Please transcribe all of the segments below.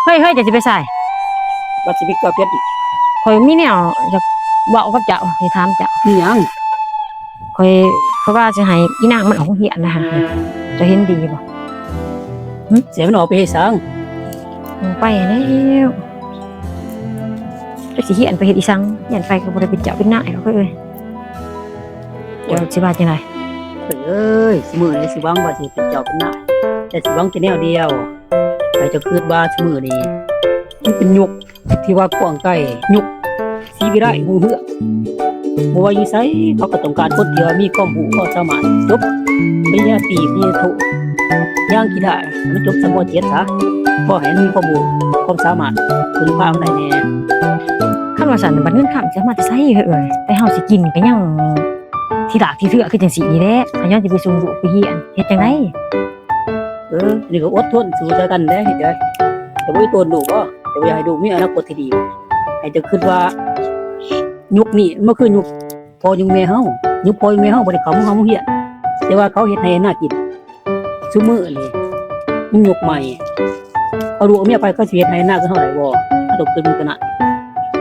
เฮ้ยจะสิไปใส่ว่าสิไปเกลือเพชรข่อยมีแนวจะเว้ากับเจ้าสิถามเจ้านี่ยังข่อยเพราะว่าสิให้อีนางมันออกโรงเรียนนะคะจะเห็นดีบ่เสียมันออกไปให้สังไปแล้วไปสิเฮียนไปเฮ็ดอีสังเฮียนไปก็บ่ได้เป็นเจ้าเป็นนายหรอกเอ้ยเจ้าสิว่าจังได๋เอ้ยสมือนี่สิหวังว่าสิเป็นเจ้าเป็นนายแต่สิหวังแค่แนวเดียวใครจะคิดว่าสมือนี่มันเป็นยุคที่ว่ากว้างไกลยุคสีวิไลหูเหือกบ่ว่าอยู่ไสเขาก็ต้องการคนที่มีความรู้ความสามารถจบปริญญาตรีปริญญาโทย่างกี่ได้มันจบสม.7ซะพอให้มีความรู้ความสามารถคุณภาพได้แน่คันว่าซั่นบัดเงินค้ำสิมาใช้เอ้ยแต่เฮาสิกินก็ยังที่ดากที่เถือคือจังซี่นี่แหละอันย้อนสิไปส่งลูกไปเรียนเฮ็ดจังได๋นี่ก็อดทนสู้ด้วยกันเด้เฮ็ดได้แต่บ่มีตัวลูกบ่แต่ว่าอยากให้ลูกมีอนาคตที่ดีให้จะคิดว่ายุคนี้มันคือยุคพ่อยุคแม่เฮายุคพ่อยุคแม่เฮาบ่ได้เข้าเฮียนแต่ว่าเขาเฮ็ดให้น่ากินซุมื้อนี่มันยุคใหม่เอาลูกเอาเมียไปเขาสิเฮ็ดให้น่าคือเฮาได้บ่ถ้าตกเป็นขนาด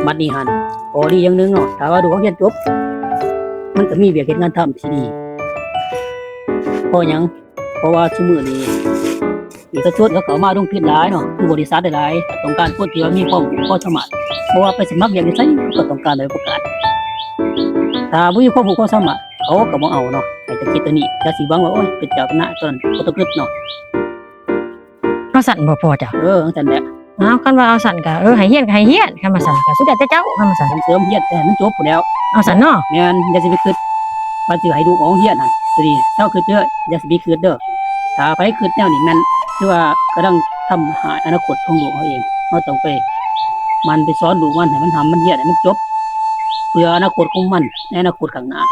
บัดนี้หั่นพอดีอย่างนึงเนาะถ้าว่าลูกเขาเรียนจบมันก็มีเวียกเฮ็ดงานทำที่ดีเพราะหยังเพราะว่าซุมื้อนี้เอกชนเขาเข้ามาลงทุนหลายเนาะคือบริษัทหลายต้องการคนที่มีความสามารถเพราะว่าไปสมัครอย่างนี้ไสก็ต้องการได้ประกาศถ้าบ่มีความรู้ความสามารถเขาก็บ่เอาเนาะให้จะคิดตัวนี้อย่าสิหวังว่าโอ๊ยเป็นเจ้าคณะตอนนั้นบ่ต้องคิดเนาะเอาสั่นบ่พอจ้ะจังซั่นแหละเอาคันว่าเอาสั่นก็ให้เฮียนก็ให้เฮียนคันว่าสั่นก็สุดแต่เจ้าคันว่าสั่นเสริมเฮียนแต่มันจบพู้นแล้วเอาสั่นเนาะแม่นอย่าสิไปคิดว่าสิให้ลูกออกเฮียนหั่นตัวนี้เซาคิดเด้ออย่าสิไปคิดเด้อถ้าไปคิดแนวนี้แม่นคือว่ากำลังทำหายอนาคตของลูกเขาเองเราต้องไปมันไปสอนลูกมันให้มันทำมันเฮียนให้มันจบเพื่ออนาคตของมันในอนาคตข้างหน้า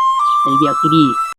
ในเวียกที่ดี